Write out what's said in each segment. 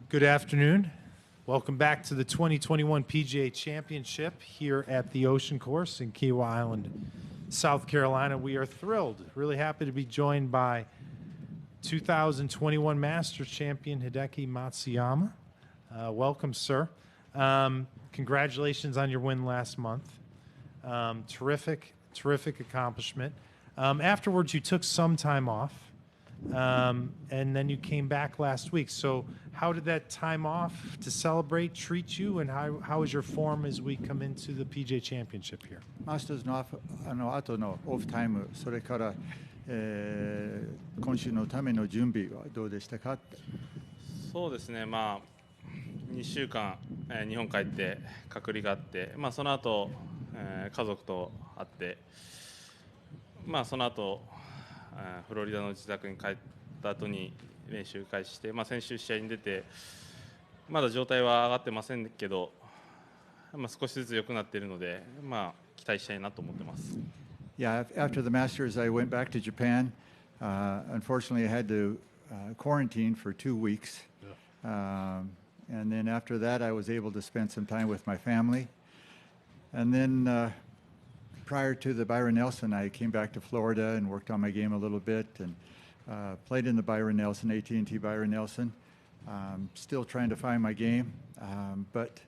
Good afternoon. Welcome back to the 2021 PGA Championship here at the Ocean Course in Kiawah Island, South Carolina. We are thrilled, really happy to be joined by 2021 Masters champion Hideki Matsuyama. Welcome, sir. Congratulations on your win last month. Terrific accomplishment. Afterwards, you took some time off, and then you came back last week. So how did that time off to celebrate treat you, and how is your form as we come into the PGA Championship here? マスターズの後のオフタイム、それから、今週のための準備はどうでしたか？そうですね、2週間、日本帰って隔離があって、その後、家族と会って、その後、フロリダの自宅に帰った後に練習開始して、先週試合に出てまだ状態は上がってませんけど、少しずつ良くなっているので、期待したいなと思ってます。Yeah, after the Masters, I went back to Japan. Unfortunately, I had to quarantine for 2 weeks. And then after that, I was able to spend some time with my family. And then prior to the Byron Nelson, I came back to Florida and worked on my game a little bit and played in the Byron Nelson, AT&T Byron Nelson. Still trying to find my game, but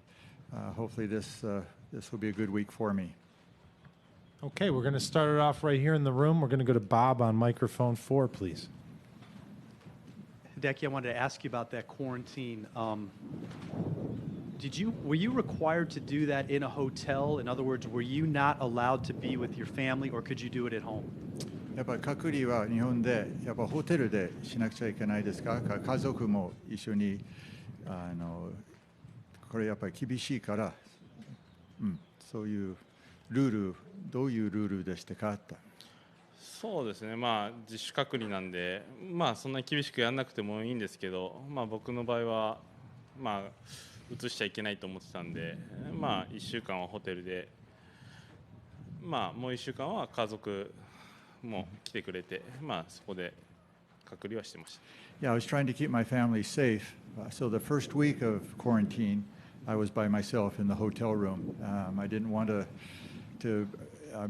hopefully this will be a good week for me. Okay, we're going to start it off right here in the room. We're going to go to Bob on microphone 4, please. Hideki, I wanted to ask you about that quarantine. Were you required to do that in a hotel? In other words, were you not allowed to be with your family, or could you do it at home? やっぱり隔離は日本でやっぱホテルでしなくちゃいけないですか？家族も一緒にこれやっぱり厳しいから、そういうルール、どういうルールでしたか？そうですね、自主隔離なんで、そんなに厳しくやらなくてもいいんですけど、僕の場合は、移しちゃいけないと思ってたんで、1週間はホテルで、もう1週間は家族も来てくれて、そこで隔離はしてました。Yeah, I was trying to keep my family safe. So the first week of quarantine, I was by myself in the hotel room. I didn't want to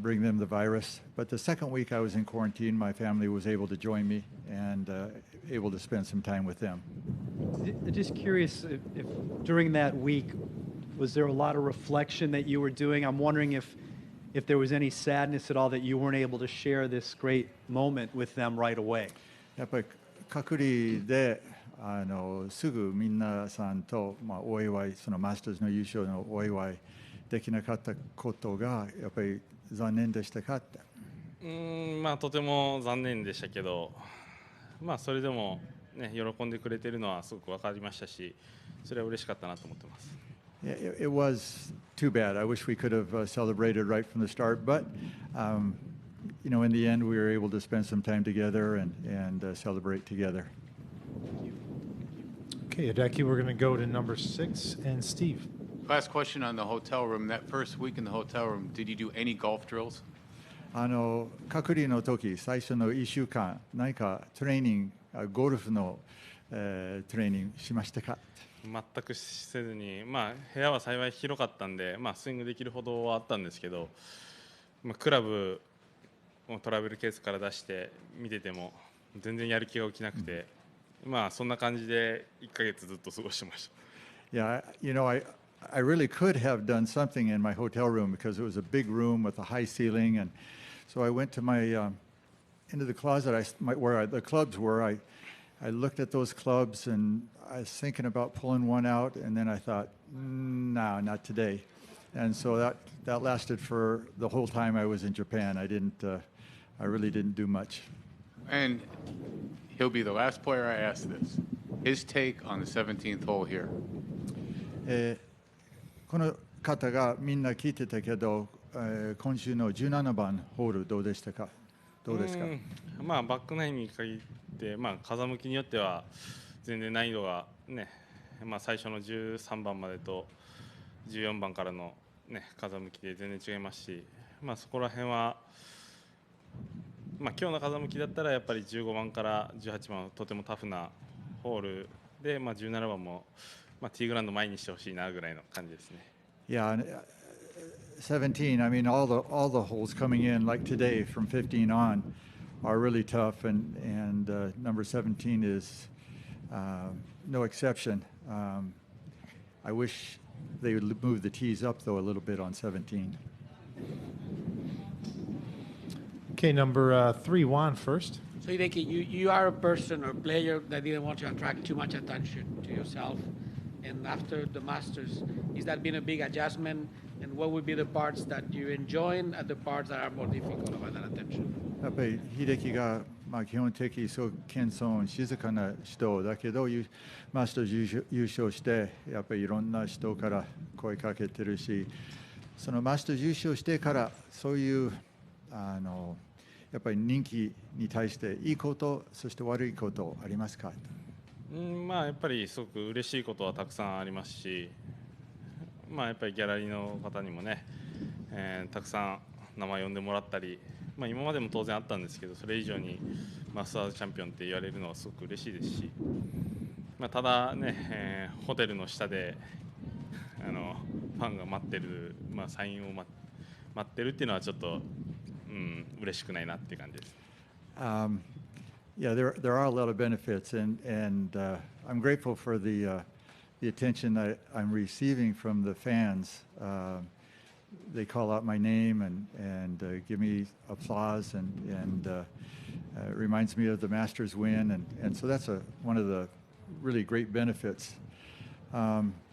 bring them the virus. But the second week I was in quarantine, my family was able to join me and able to spend some time with them. Just curious, if during that week, was there a lot of reflection that you were doing? I'm wondering if there was any sadness at all that you weren't able to share this great moment with them right away. やっぱり隔離ですぐ皆さんとお祝い、そのマスターズの優勝のお祝いできなかったことがやっぱり残念でしたか？とても残念でしたけど、それでもね、喜んでくれてるのはすごく分かりましたし、それは嬉しかったなと思ってます。It was too bad. I wish we could have celebrated right from the start, but in the end, we were able to spend some time together and celebrate together. Okay, Hideki, we're going to go to number 6 and Steve. Last question on the hotel room. That first week in the hotel room, did you do any golf drills? 隔離の時、最初の1週間、何かトレーニング、ゴルフの、トレーニングしましたか？全くせずに、部屋は幸い広かったんで、スイングできるほどはあったんですけど、クラブをトラベルケースから出して見てても全然やる気が起きなくて、そんな感じで1ヶ月ずっと過ごしてました。Yeah, I really could have done something in my hotel room because it was a big room with a high ceiling, and so I went to into the closet where the clubs were. I looked at those clubs and I was thinking about pulling one out, and then I thought, no, not today. And so that lasted for the whole time I was in Japan. I really didn't do much. And he'll be the last player I ask this. His take on the 17th hole here. この方がみんな聞いてたけど、今週の17番ホールどうでしたか？どうですか？バックナインに限って、風向きによっては全然難易度がね、最初の13番までと14番からの、風向きで全然違いますし、そこら辺は、今日の風向きだったらやっぱり15番から18番はとてもタフなホールで、17番も、ティーグラウンド前にしてほしいなぐらいの感じですね。Yeah, and 17. I mean, all the holes coming in like today from 15 on are really tough, and number 17 is no exception. I wish they would move the tees up though a little bit on 17. Okay, number 3, Juan first. So Hideki, you are a person or player that didn't want to attract too much attention to yourself. And after the Masters, has that been a big adjustment? And what would be the parts that you enjoy and the parts that are more difficult about that attention? やっぱり秀樹が、基本的にそう謙遜静かな人だけどマスターズ優勝してやっぱりいろんな人から声かけてるしそのマスターズ優勝してからそういうやっぱり人気に対していいことそして悪いことありますか？やっぱりすごく嬉しいことはたくさんありますし、やっぱりギャラリーの方にもね、たくさん名前呼んでもらったり、今までも当然あったんですけどそれ以上にマスターズチャンピオンって言われるのはすごく嬉しいですし、ただね、ホテルの下でファンが待ってる、サインを待ってるっていうのはちょっと、嬉しくないなっていう感じです。Yeah, there are a lot of benefits, and I'm grateful for the attention that I'm receiving from the fans. They call out my name and give me applause, and it reminds me of the Masters win, and so that's one of the really great benefits.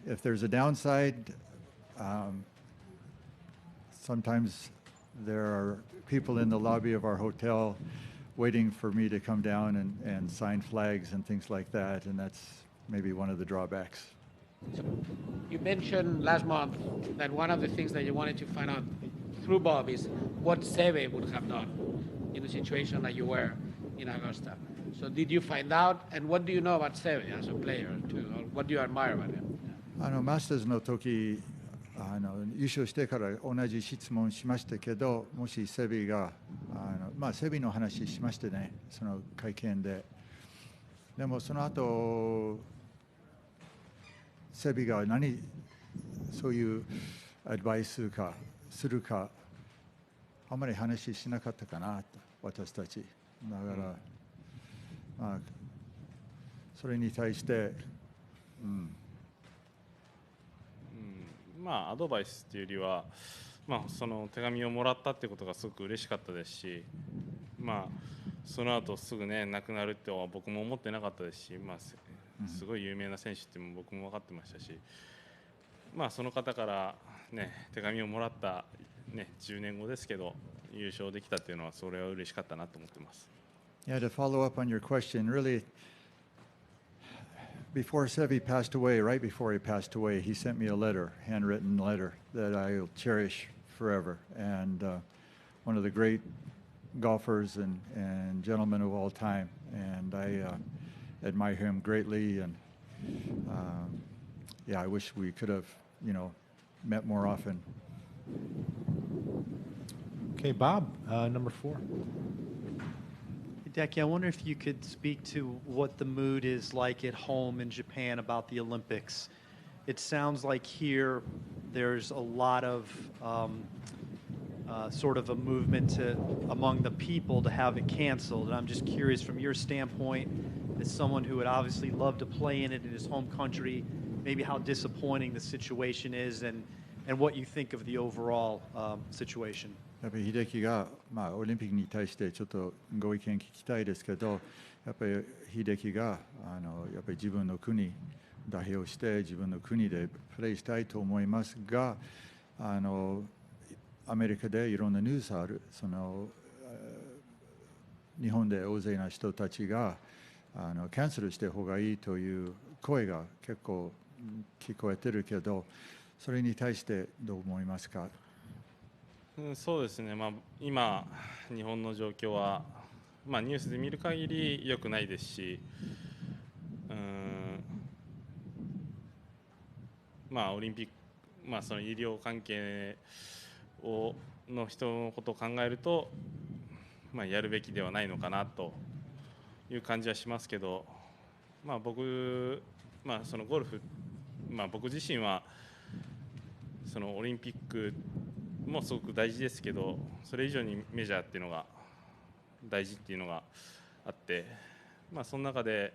If there's a downside, sometimes there are people in the lobby of our hotel waiting for me to come down and sign flags and things like that, and that's maybe one of the drawbacks. So you mentioned last month that one of the things that you wanted to find out through Bob is what Seve would have done in the situation that you were in Augusta. So did you find out, and what do you know about Seve as a player? What do you admire about him? マスターズの時優勝してから同じ質問しましたけどもしセビがセビの話しましたねその会見ででもその後セビがそういうアドバイスかするかあまり話しなかったかなと私たちだからそれに対してアドバイスっていうよりは、その手紙をもらったってことがすごく嬉しかったですし、その後すぐね亡くなるっては僕も思ってなかったですし、すごい有名な選手って僕も分かってましたし、その方からね手紙をもらったね10年後ですけど優勝できたっていうのはそれは嬉しかったなと思ってます。Yeah, to follow up on your question, really. Before Sevi passed away, right before he passed away, he sent me a letter, handwritten letter that I'll cherish forever. And one of the great golfers and gentlemen of all time. And I admire him greatly. And yeah, I wish we could have, met more often. Okay, Bob, number 4. Hideki, I wonder if you could speak to what the mood is like at home in Japan about the Olympics. It sounds like here there's a lot of sort of a movement among the people to have it canceled. And I'm just curious from your standpoint, as someone who would obviously love to play in it in his home country, maybe how disappointing the situation is and what you think of the overall situation. やっぱり秀樹が、オリンピックに対してちょっとご意見聞きたいですけどやっぱり秀樹がやっぱり自分の国代表して自分の国でプレーしたいと思いますがアメリカでいろんなニュースある日本で大勢の人たちがキャンセルして方がいいという声が結構聞こえてるけどそれに対してどう思いますか？そうですね、今、日本の状況は、ニュースで見る限り良くないですし、オリンピック、その医療関係の人のことを考えると、やるべきではないのかなという感じはしますけど、僕まあ、そのゴルフ、まあ、僕自身はそのオリンピックもすごく大事ですけど、それ以上にメジャーっていうのが大事っていうのがあって、まあ、その中で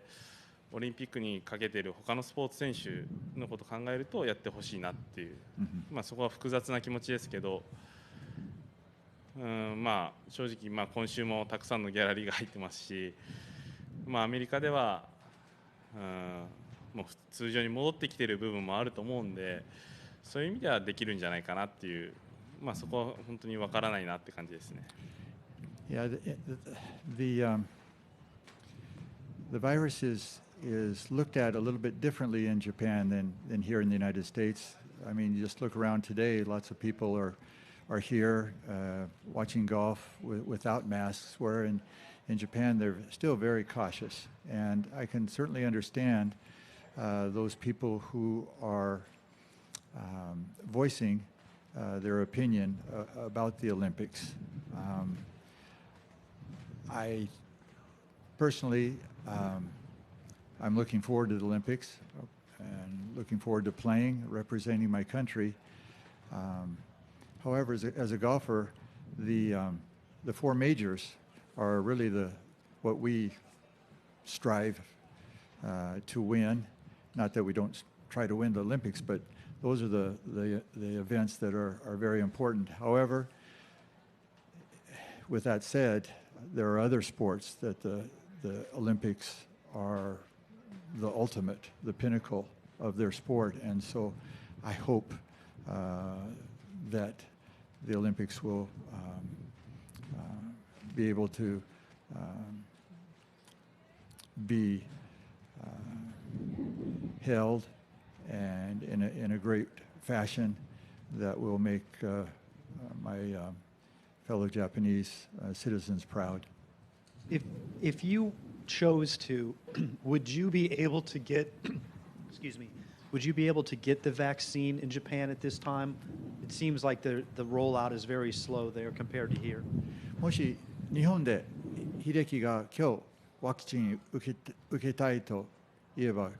オリンピックにかけている他のスポーツ選手のことを考えるとやってほしいなっていう、まあ、そこは複雑な気持ちですけど、まあ、正直、まあ、今週もたくさんのギャラリーが入ってますし、まあ、アメリカではもう通常に戻ってきている部分もあると思うんで、そういう意味ではできるんじゃないかなっていう、まあ、そこは本当に分からないなって感じですね。Yeah, the virus is looked at a little bit differently in Japan than here in the United States. I mean, you just look around today, lots of people are here watching golf without masks, where in Japan they're still very cautious. And I can certainly understand those people who are voicing their opinion about the Olympics. I personally, I'm looking forward to the Olympics and looking forward to playing, representing my country. However, as a golfer, the four majors are really what we strive to win. Not that we don't try to win the Olympics, but those are the events that are very important. However, with that said, there are other sports that the Olympics are the ultimate, the pinnacle of their sport. And so I hope that the Olympics will be able to be held and in a great fashion that will make my fellow Japanese citizens proud. If you chose to, would you be able to get, excuse me, would you be able to get the vaccine in Japan at this time? It seems like the rollout is very slow there compared to here. もし日本で秀樹が今日ワクチン受けたいと言えば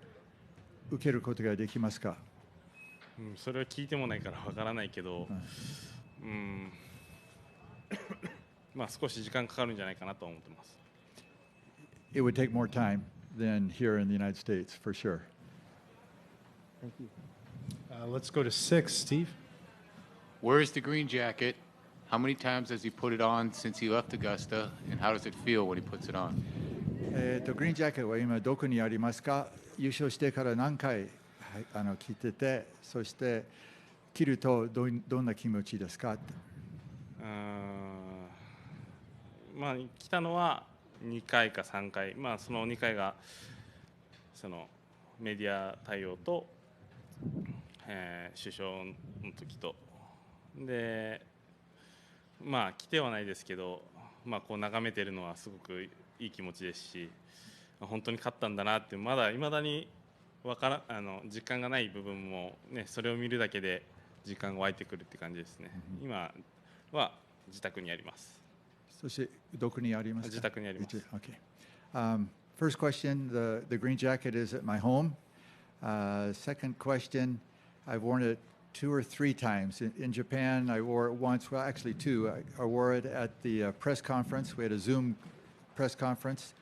受けることができますか？それは聞いてもないからわからないけど、まあ少し時間かかるんじゃないかなと思ってます。It would take more time than here in the United States, for sure. Thank you. Let's go to 6, Steve. Where is the green jacket? How many times has he put it on since he left Augusta, and how does it feel when he puts it on? グリーンジャケットは今どこにありますか？優勝してから何回着てて、そして着るとどんな気持ちですか？まあ来たのは2回か3回、まあその2回がそのメディア対応と、首相の時とで、まあ来てはないですけど、まあこう眺めてるのはすごくいい気持ちですし、本当に勝ったんだなってまだ未だに実感がない部分もね、それを見るだけで実感が湧いてくるって感じですね。今は自宅にあります。そしてどこにありますか？自宅にあります。Okay. First question, the green jacket is at my home. Second question, I've worn it 2 or 3 times. In Japan, I wore it once, well, actually 2. I wore it at the press conference. We had a Zoom press conference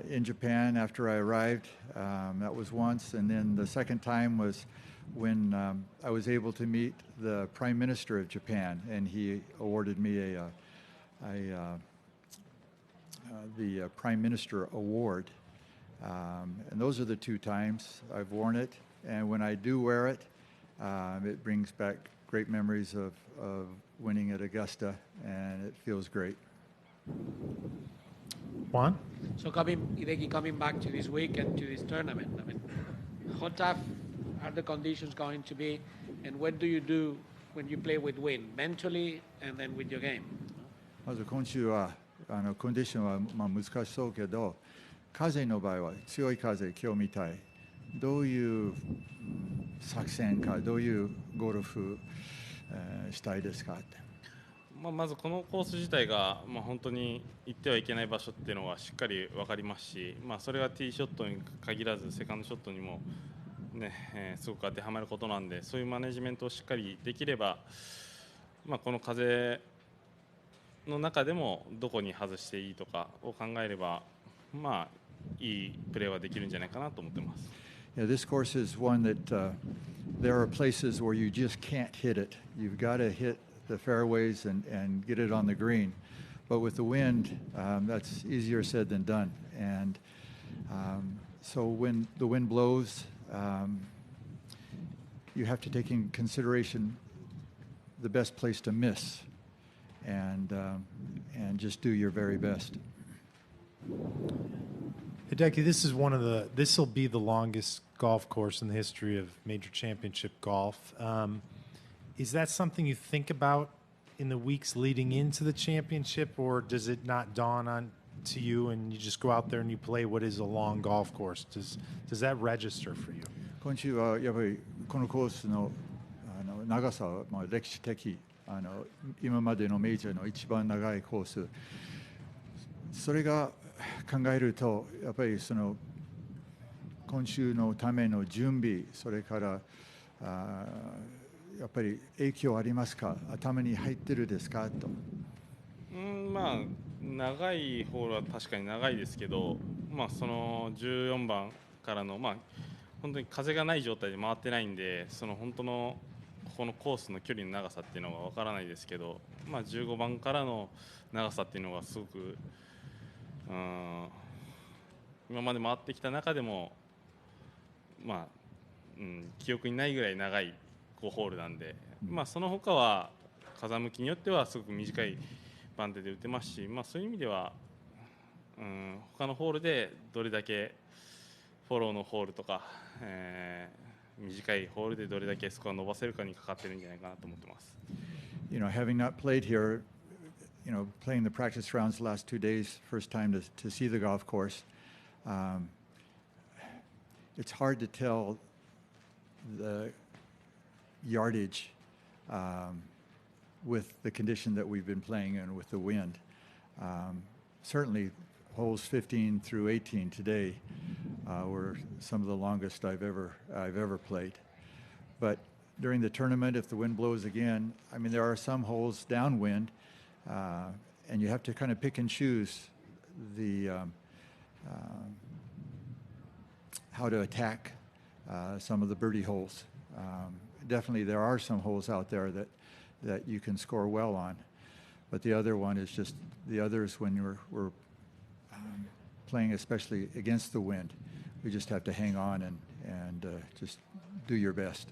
in Japan after I arrived. That was once. And then the second time was when I was able to meet the Prime Minister of Japan, and he awarded me the Prime Minister Award. And those are the 2 times I've worn it. And when I do wear it, it brings back great memories of winning at Augusta, and it feels great. Juan? So Hideki, coming back to this week and to this tournament, I mean, how tough are the conditions going to be, and what do you do when you play with wind, mentally and then with your game? まず今週はコンディションは難しそうけど、風の場合は強い風、今日みたい。どういう作戦か、どういうゴルフしたいですかって。まずこのコース自体が、本当に行ってはいけない場所っていうのはしっかり分かりますし、それがティーショットに限らずセカンドショットにも、すごく当てはまることなんで、そういうマネジメントをしっかりできれば、この風の中でもどこに外していいとかを考えれば、いいプレーはできるんじゃないかなと思ってます。Yeah, this course is one that there are places where you just can't hit it. You've got to hit the fairways and get it on the green. But with the wind, that's easier said than done. And so when the wind blows, you have to take in consideration the best place to miss and just do your very best. Hideki, this will be the longest golf course in the history of major championship golf. Is that something you think about in the weeks leading into the championship, or does it not dawn on to you and you just go out there and you play what is a long golf course? Does that register for you? 今週はやっぱりこのコースの長さは歴史的今までのメジャーの一番長いコース、それが考えるとやっぱりその今週のための準備、それからやっぱり影響ありますか、頭に入ってるですかと。長いホールは確かに長いですけど、その14番からの、本当に風がない状態で回ってないんで、その本当のこのコースの距離の長さっていうのがわからないですけど、15番からの長さっていうのがすごく今まで回ってきた中でも、記憶にないぐらい長いホールなんで、その他は風向きによってはすごく短い番手で打てますし、そういう意味では、他のホールでどれだけフォローのホールとか、短いホールでどれだけスコアを伸ばせるかにかかってるんじゃないかなと思ってます。Having not played here, playing the practice rounds the last 2 days, first time to see the golf course, it's hard to tell the yardage with the condition that we've been playing in with the wind. Certainly holes 15 through 18 today were some of the longest I've ever played. But during the tournament, if the wind blows again, there are some holes downwind, and you have to kind of pick and choose the how to attack some of the birdie holes. Definitely there are some holes out there that you can score well on, but the other one is just the others when we're playing especially against the wind, we just have to hang on and just do your best.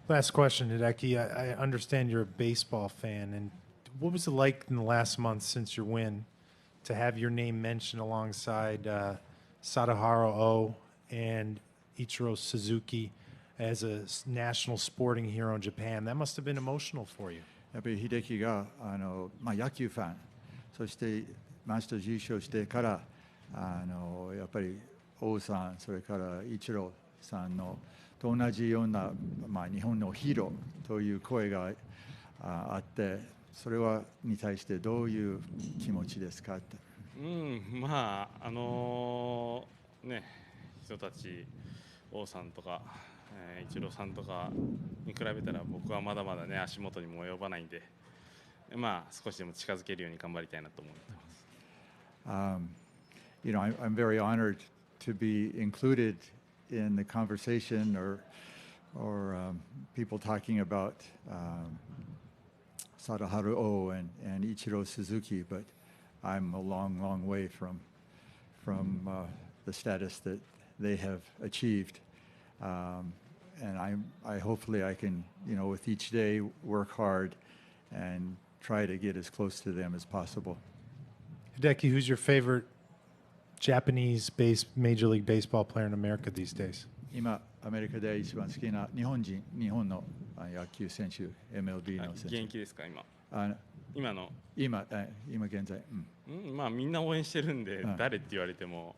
Last question, Hideki. I understand you're a baseball fan, and what was it like in the last month since your win to have your name mentioned alongside Sadaharu Oh and Ichiro Suzuki as a national sporting hero in Japan? That must have been emotional for you. やっぱり秀樹が野球ファン、そしてマスターズ優勝してからやっぱり王さん、それからイチローさんのと同じような、日本のヒーローという声があって、それに対してどういう気持ちですかって。人たち王さんとか、イチローさんとかに比べたら僕はまだまだね足元にも及ばないんで、少しでも近づけるように頑張りたいなと思ってます。I'm very honored to be included in the conversation or people talking about Sadaharu Oh and Ichiro Suzuki, but I'm a long, long way from the status that they have achieved. And I hopefully I can, with each day work hard and try to get as close to them as possible. Hideki, who's your favorite Japanese Major League Baseball player in America these days? 今アメリカで一番好きな日本の野球選手、MLB の選手。現役ですか今？今現在。みんな応援してるんで、誰って言われても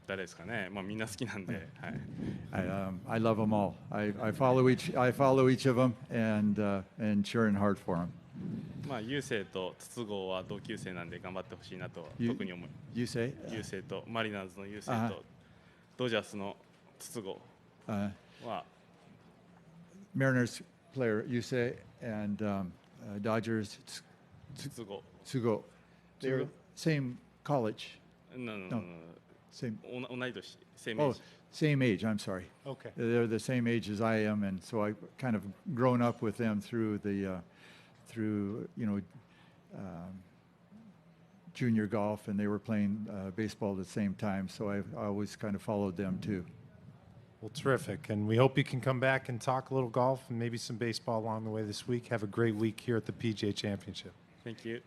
誰ですかね、まあ、みんな好きなんで、はい、I love them all. I follow each of them and cheering hard for them. まあ、雄星と筒香は同級生なんで頑張ってほしいなと You- 特に思い You say? 雄星とマリナーズの雄星あとドジャースの筒香 Uh, は Mariners player, you say, and Dodgers, 筒香 Tsugo. They're same college, no. same. 同い年、生 Oh, 命時 same age. I'm sorry. Okay. They're the same age as I am, and so I kind of grown up with them through junior golf, and they were playing baseball at the same time. So I always kind of followed them too. Well, terrific. And we hope you can come back and talk a little golf and maybe some baseball along the way this week. Have a great week here at the PGA Championship. Thank you.